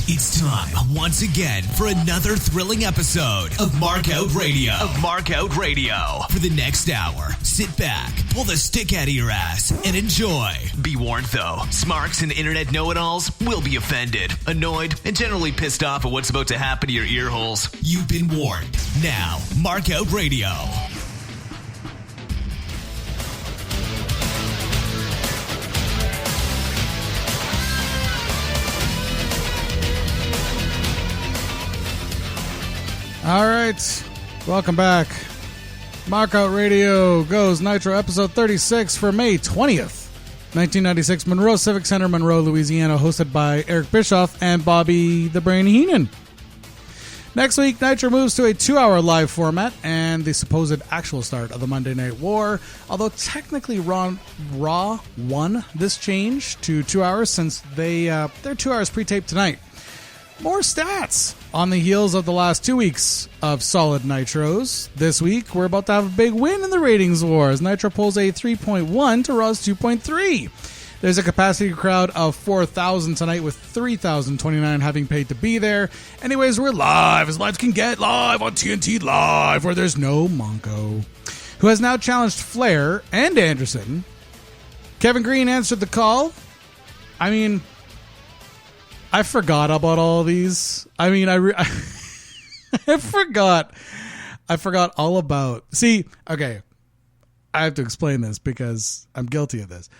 It's time once again for another thrilling episode of Mark Out Radio. For the next hour, sit back, pull the stick out of your ass, and enjoy. Be warned though, smarks and internet know-it-alls will be offended, annoyed, and generally pissed off at what's about to happen to your ear holes. You've been warned. Now, Mark Out Radio. All right, welcome back. Mark Out Radio goes Nitro episode 36 for May 20th, 1996, Monroe Civic Center, Monroe, Louisiana, hosted by Eric Bischoff and Bobby the Brain Heenan. Next week, Nitro moves to a 2-hour live format and the supposed actual start of the Monday Night War, although technically Raw won this change to 2 hours since they're 2 hours pre-taped tonight. More stats on the heels of the last 2 weeks of solid Nitros. This week, we're about to have a big win in the ratings wars. Nitro pulls a 3.1 to Raw's 2.3. There's a capacity crowd of 4,000 tonight, with 3,029 having paid to be there. Anyways, we're live, as live can get, live on TNT Live, where there's no Monko, who has now challenged Flair and Anderson. Kevin Green answered the call. I forgot about all these. I forgot all about... See, okay, I have to explain this because I'm guilty of this.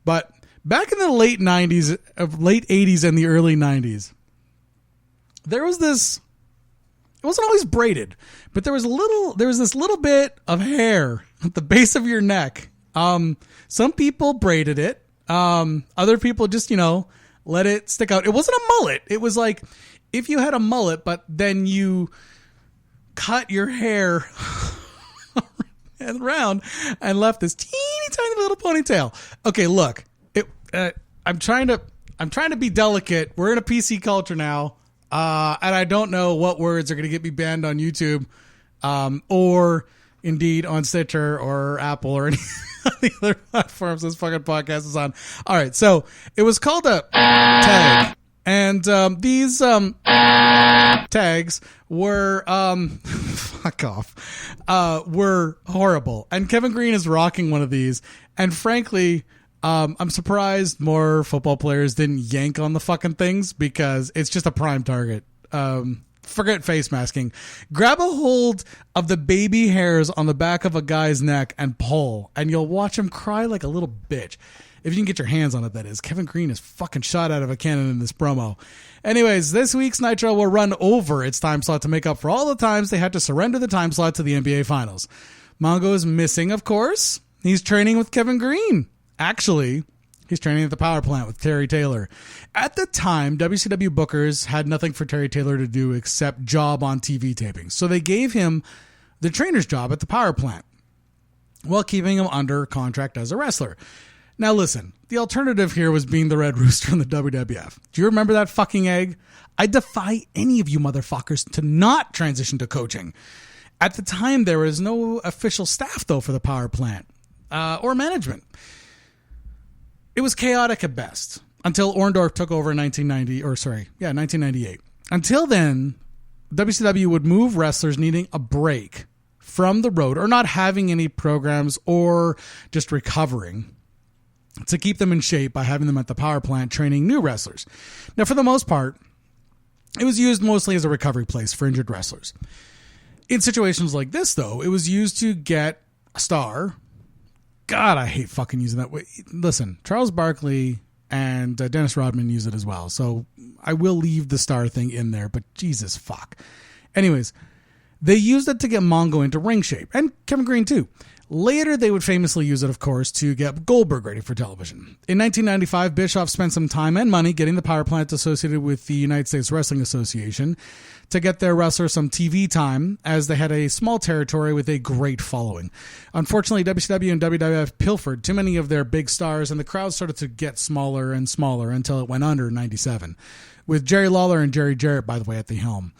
But back in the late 80s and the early 90s, there was this... It wasn't always braided, but there was this little bit of hair at the base of your neck. Some people braided it. Other people just, let it stick out. It wasn't a mullet. It was like if you had a mullet, but then you cut your hair around and left this teeny tiny little ponytail. Okay, look, I'm trying to be delicate. We're in a PC culture now, and I don't know what words are going to get me banned on YouTube, or indeed on Stitcher or Apple or any the other platforms this fucking podcast is on. All right, so it was called a tag, and these tags were fuck off, were horrible. And Kevin Green is rocking one of these, and frankly, I'm surprised more football players didn't yank on the fucking things, because it's just a prime target. Forget face masking. Grab a hold of the baby hairs on the back of a guy's neck and pull, and you'll watch him cry like a little bitch. If you can get your hands on it, that is. Kevin Green is fucking shot out of a cannon in this promo. Anyways, this week's Nitro will run over its time slot to make up for all the times they had to surrender the time slot to the NBA Finals. Mongo is missing, of course. He's training with Kevin Green. Actually, he's training at the power plant with Terry Taylor. At the time, WCW bookers had nothing for Terry Taylor to do except job on TV tapings. So they gave him the trainer's job at the power plant while keeping him under contract as a wrestler. Now listen, the alternative here was being the Red Rooster in the WWF. Do you remember that fucking egg? I defy any of you motherfuckers to not transition to coaching. At the time, there was no official staff, though, for the power plant or management. It was chaotic at best until Orndorff took over in 1998. Until then, WCW would move wrestlers needing a break from the road or not having any programs or just recovering to keep them in shape by having them at the power plant training new wrestlers. Now, for the most part, it was used mostly as a recovery place for injured wrestlers. In situations like this, though, it was used to get a star. God, I hate fucking using that way. Listen, Charles Barkley and Dennis Rodman use it as well, so I will leave the star thing in there, but Jesus fuck. Anyways, they used it to get Mongo into ring shape, and Kevin Green too. Later, they would famously use it, of course, to get Goldberg ready for television. In 1995, Bischoff spent some time and money getting the power plant associated with the United States Wrestling Association to get their wrestlers some TV time, as they had a small territory with a great following. Unfortunately, WCW and WWF pilfered too many of their big stars, and the crowd started to get smaller and smaller until it went under in 97, with Jerry Lawler and Jerry Jarrett, by the way, at the helm.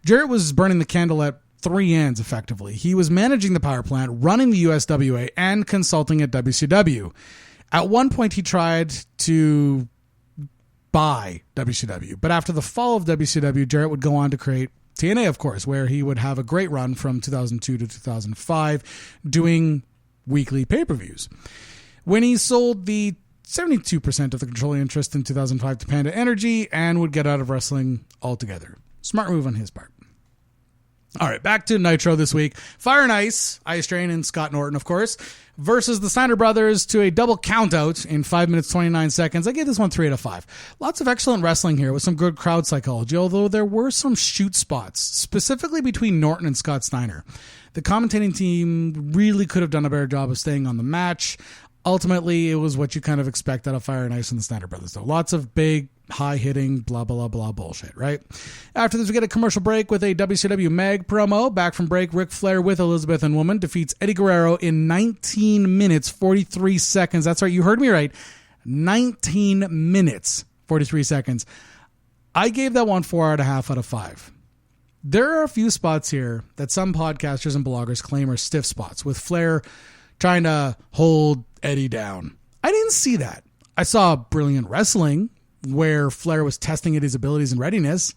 Jarrett was burning the candle at three ends, effectively. He was managing the power plant, running the USWA, and consulting at WCW. At one point, he tried to by WCW. But after the fall of WCW, Jarrett would go on to create TNA, of course, where he would have a great run from 2002 to 2005 doing weekly pay-per-views. When he sold the 72% of the controlling interest in 2005 to Panda Energy and would get out of wrestling altogether. Smart move on his part. All right, back to Nitro this week. Fire and Ice Train and Scott Norton, of course, versus the Steiner brothers to a double countout in 5 minutes, 29 seconds. I gave this one 3 out of 5. Lots of excellent wrestling here with some good crowd psychology, although there were some shoot spots, specifically between Norton and Scott Steiner. The commentating team really could have done a better job of staying on the match. Ultimately, it was what you kind of expect out of Fire and Ice and the Steiner brothers, though. Lots of big, high-hitting, blah, blah, blah bullshit, right? After this, we get a commercial break with a WCW Mag promo. Back from break, Ric Flair with Elizabeth and Woman defeats Eddie Guerrero in 19 minutes, 43 seconds. That's right, you heard me right. 19 minutes, 43 seconds. I gave that one 4.5 out of 5. There are a few spots here that some podcasters and bloggers claim are stiff spots, with Flair trying to hold Eddie down. I didn't see that. I saw brilliant wrestling where Flair was testing Eddie's abilities and readiness.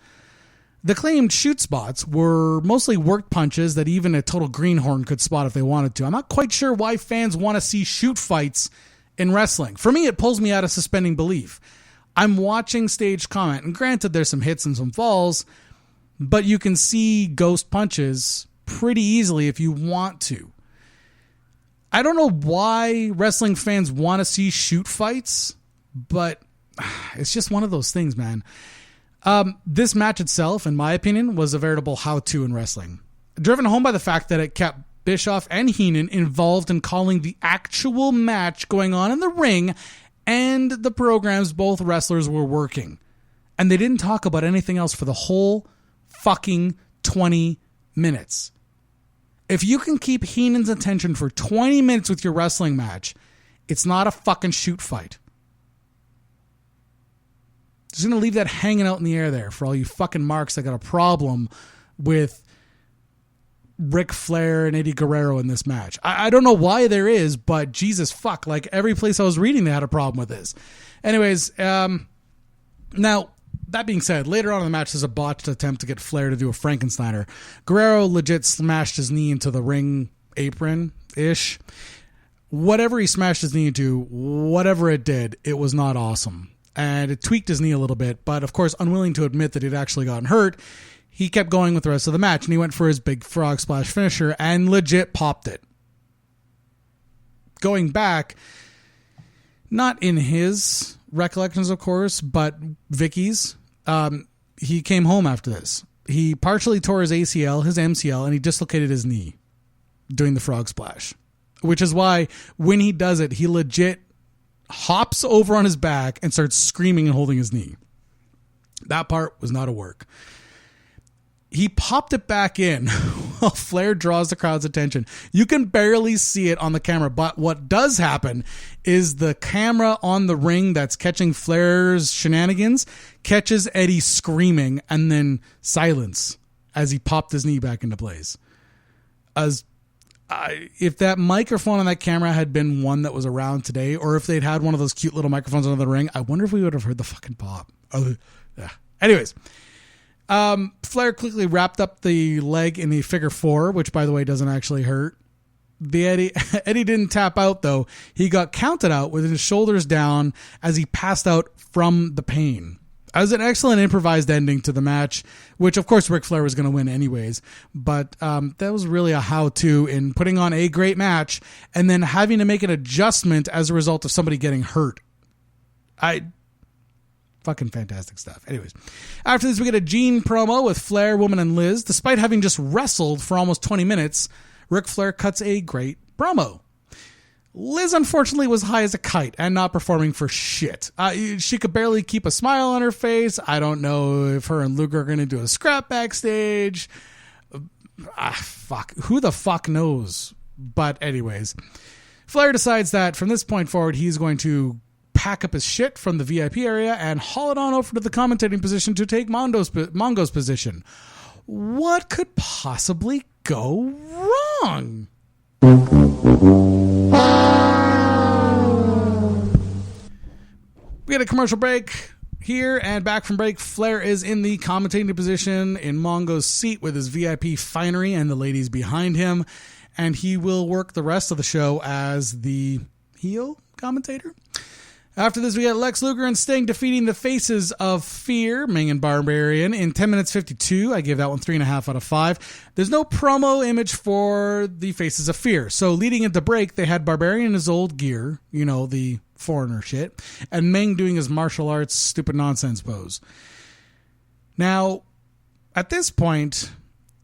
The claimed shoot spots were mostly worked punches that even a total greenhorn could spot if they wanted to. I'm not quite sure why fans want to see shoot fights in wrestling. For me, it pulls me out of suspending belief. I'm watching staged comment, and granted there's some hits and some falls, but you can see ghost punches pretty easily if you want to. I don't know why wrestling fans want to see shoot fights, but it's just one of those things, man. This match itself, in my opinion, was a veritable how-to in wrestling. Driven home by the fact that it kept Bischoff and Heenan involved in calling the actual match going on in the ring and the programs both wrestlers were working. And they didn't talk about anything else for the whole fucking 20 minutes. If you can keep Heenan's attention for 20 minutes with your wrestling match, it's not a fucking shoot fight. Just going to leave that hanging out in the air there for all you fucking marks that got a problem with Ric Flair and Eddie Guerrero in this match. I don't know why there is, but Jesus fuck, like every place I was reading, they had a problem with this. Anyways, now, that being said, later on in the match, there's a botched attempt to get Flair to do a Frankensteiner. Guerrero legit smashed his knee into the ring apron-ish. Whatever he smashed his knee into, whatever it did, it was not awesome. And it tweaked his knee a little bit, but of course, unwilling to admit that he'd actually gotten hurt, he kept going with the rest of the match, and he went for his big frog splash finisher and legit popped it. Going back, not in his recollections, of course, but Vicky's, he came home after this. He partially tore his ACL, his MCL, and he dislocated his knee doing the frog splash, which is why when he does it, he legit hops over on his back and starts screaming and holding his knee. That part was not a work. He popped it back in while Flair draws the crowd's attention. You can barely see it on the camera, but what does happen is the camera on the ring that's catching Flair's shenanigans catches Eddie screaming and then silence as he popped his knee back into place. If that microphone on that camera had been one that was around today, or if they'd had one of those cute little microphones under the ring, I wonder if we would have heard the fucking pop. Anyways, Flair quickly wrapped up the leg in the figure 4, which, by the way, doesn't actually hurt. Eddie didn't tap out, though. He got counted out with his shoulders down as he passed out from the pain. It was an excellent improvised ending to the match, which, of course, Ric Flair was going to win anyways. But that was really a how-to in putting on a great match and then having to make an adjustment as a result of somebody getting hurt. Fucking fantastic stuff. Anyways, after this, we get a Gene promo with Flair, Woman, and Liz. Despite having just wrestled for almost 20 minutes, Ric Flair cuts a great promo. Liz, unfortunately, was high as a kite and not performing for shit. She could barely keep a smile on her face. I don't know if her and Luger are going to do a scrap backstage. Fuck. Who the fuck knows? But anyways, Flair decides that from this point forward, he's going to pack up his shit from the VIP area and haul it on over to the commentating position to take Mongo's position. What could possibly go wrong? We had a commercial break. here, and back from break, Flair is in the commentating position in Mongo's seat with his VIP finery and the ladies behind him, and he will work the rest of the show as the heel commentator. After this, we got Lex Luger and Sting defeating the Faces of Fear, Ming and Barbarian, in 10 minutes 52. I gave that one 3.5 out of 5. There's no promo image for the Faces of Fear. So leading into break, they had Barbarian in his old gear, you know, the foreigner shit, and Ming doing his martial arts stupid nonsense pose. Now, at this point,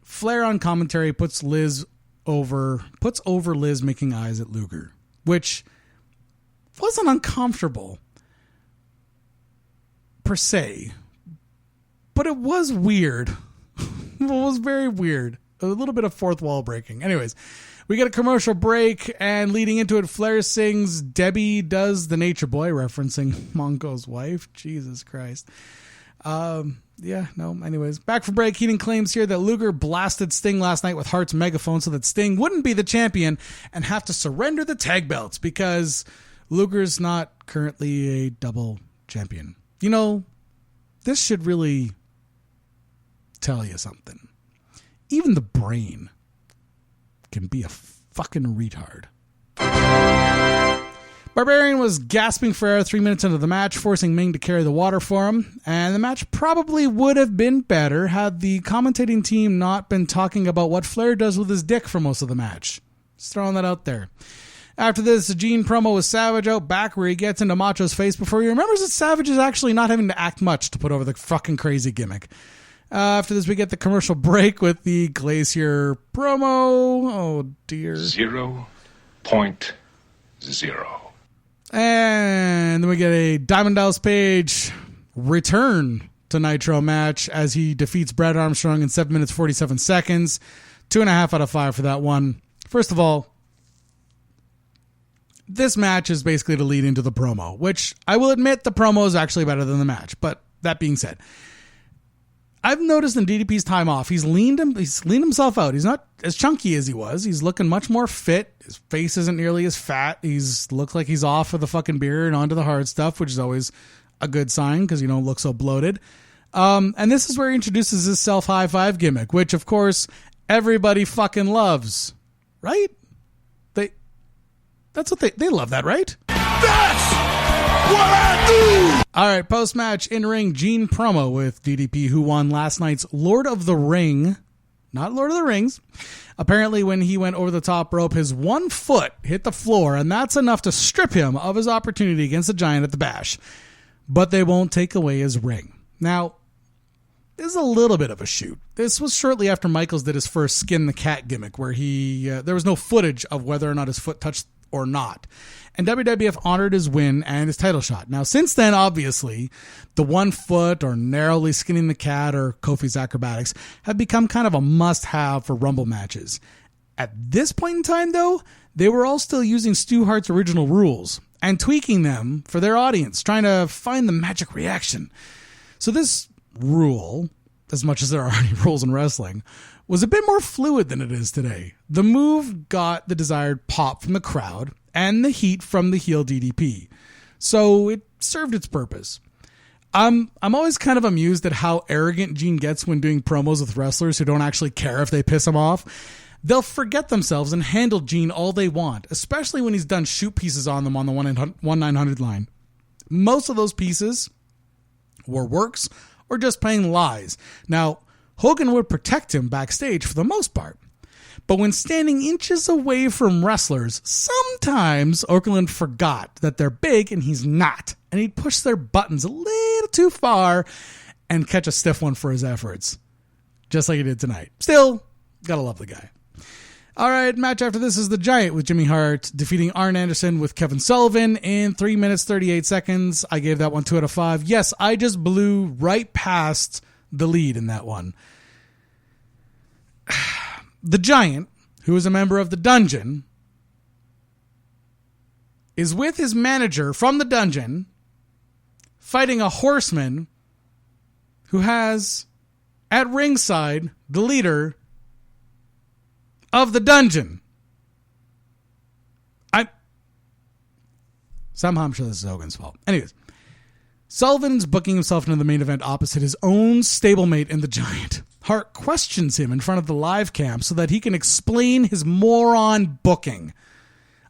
Flair on commentary puts over Liz making eyes at Luger, which wasn't uncomfortable per se, but it was weird. It was very weird. A little bit of fourth wall breaking. Anyways, we get a commercial break, and leading into it, Flair sings Debbie Does the Nature Boy, referencing Mongo's wife. Jesus Christ. Anyways, back from break. Heenan claims here that Luger blasted Sting last night with Hart's megaphone so that Sting wouldn't be the champion and have to surrender the tag belts because Luger's not currently a double champion. You know, this should really tell you something. Even the brain can be a fucking retard. Barbarian was gasping for air 3 minutes into the match, forcing Ming to carry the water for him, and the match probably would have been better had the commentating team not been talking about what Flair does with his dick for most of the match. Just throwing that out there. After this, Gene promo with Savage out back where he gets into Macho's face before he remembers that Savage is actually not having to act much to put over the fucking crazy gimmick. After this, we get the commercial break with the Glacier promo. Oh, dear. 0.0. And then we get a Diamond Dallas Page return to Nitro match as he defeats Brad Armstrong in 7 minutes 47 seconds. 2.5 out of 5 for that one. First of all, this match is basically to lead into the promo, which I will admit the promo is actually better than the match. But that being said, I've noticed in DDP's time off, he's leaned himself out. He's not as chunky as he was. He's looking much more fit. His face isn't nearly as fat. He's looks like he's off of the fucking beer and onto the hard stuff, which is always a good sign because you don't look so bloated. And this is where he introduces his self high five gimmick, which of course everybody fucking loves, right? That's what they love that, right? That's what I do! Alright, post-match in-ring Gene promo with DDP, who won last night's Lord of the Ring. Not Lord of the Rings. Apparently, when he went over the top rope, his 1 foot hit the floor, and that's enough to strip him of his opportunity against the Giant at the Bash. But they won't take away his ring. Now, this is a little bit of a shoot. This was shortly after Michaels did his first Skin the Cat gimmick, where there was no footage of whether or not his foot touched or not. And WWF honored his win and his title shot. Now, since then, obviously, the 1 foot or narrowly skinning the cat or Kofi's acrobatics have become kind of a must-have for Rumble matches. At this point in time, though, they were all still using Stu Hart's original rules and tweaking them for their audience, trying to find the magic reaction. So this rule, as much as there are any rules in wrestling, was a bit more fluid than it is today. The move got the desired pop from the crowd and the heat from the heel DDP. So it served its purpose. I'm always kind of amused at how arrogant Gene gets when doing promos with wrestlers who don't actually care if they piss him off. They'll forget themselves and handle Gene all they want, especially when he's done shoot pieces on them on the 1-900 line. Most of those pieces were works or just plain lies. Now, Hogan would protect him backstage for the most part. But when standing inches away from wrestlers, sometimes Okerlund forgot that they're big and he's not. And he'd push their buttons a little too far and catch a stiff one for his efforts. Just like he did tonight. Still, gotta love the guy. All right, match after this is The Giant with Jimmy Hart defeating Arn Anderson with Kevin Sullivan in 3 minutes, 38 seconds. I gave that one 2 out of 5. Yes, I just blew right past the lead in that one. The Giant, who is a member of the Dungeon, is with his manager from the Dungeon fighting a horseman who has at ringside the leader of the Dungeon. Somehow I'm sure this is Hogan's fault. Anyways, Sullivan's booking himself into the main event opposite his own stablemate in the Giant. Hart questions him in front of the live cam so that he can explain his moron booking.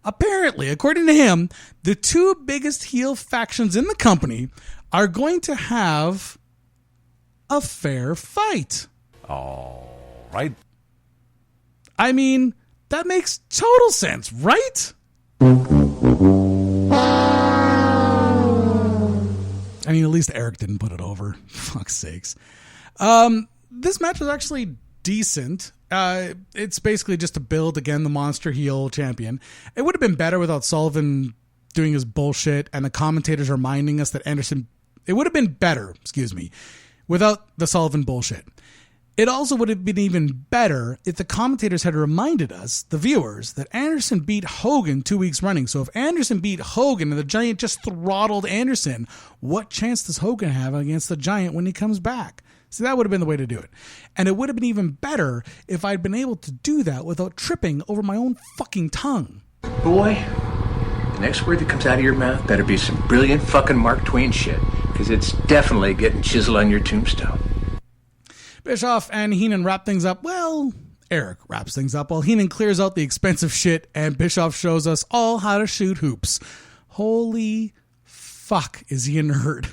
Apparently, according to him, the two biggest heel factions in the company are going to have a fair fight. All right. I mean, that makes total sense, right? I mean, at least Eric didn't put it over. Fuck's sakes. This match was actually decent. It's basically just to build, again, the monster heel champion. It would have been better without Sullivan doing his bullshit and the commentators reminding us that Anderson... It would have been better, without the Sullivan bullshit. It also would have been even better if the commentators had reminded us, the viewers, that Anderson beat Hogan 2 weeks running. So if Anderson beat Hogan and the Giant just throttled Anderson, what chance does Hogan have against the Giant when he comes back? See, that would have been the way to do it. And it would have been even better if I'd been able to do that without tripping over my own fucking tongue. Boy, the next word that comes out of your mouth better be some brilliant fucking Mark Twain shit, because it's definitely getting chiseled on your tombstone. Bischoff and Heenan wrap things up. Well, Eric wraps things up while Heenan clears out the expensive shit and Bischoff shows us all how to shoot hoops. Holy fuck, is he a nerd.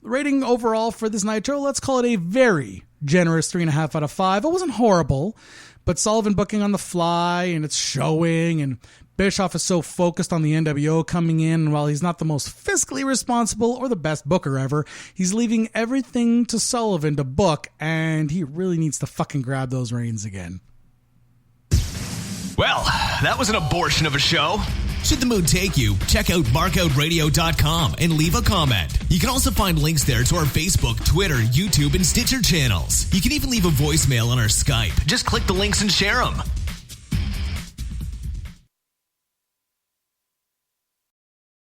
Rating overall for this Nitro, let's call it a very generous 3.5 out of 5. It wasn't horrible, but Sullivan booking on the fly and it's showing, and Bischoff is so focused on the NWO coming in, and while he's not the most fiscally responsible or the best booker ever, he's leaving everything to Sullivan to book, and he really needs to fucking grab those reins again. Well, that was an abortion of a show. Should the mood take you, check out markoutradio.com and leave a comment. You can also find links there to our Facebook, Twitter, YouTube, and Stitcher channels. You can even leave a voicemail on our Skype. Just click the links and share them.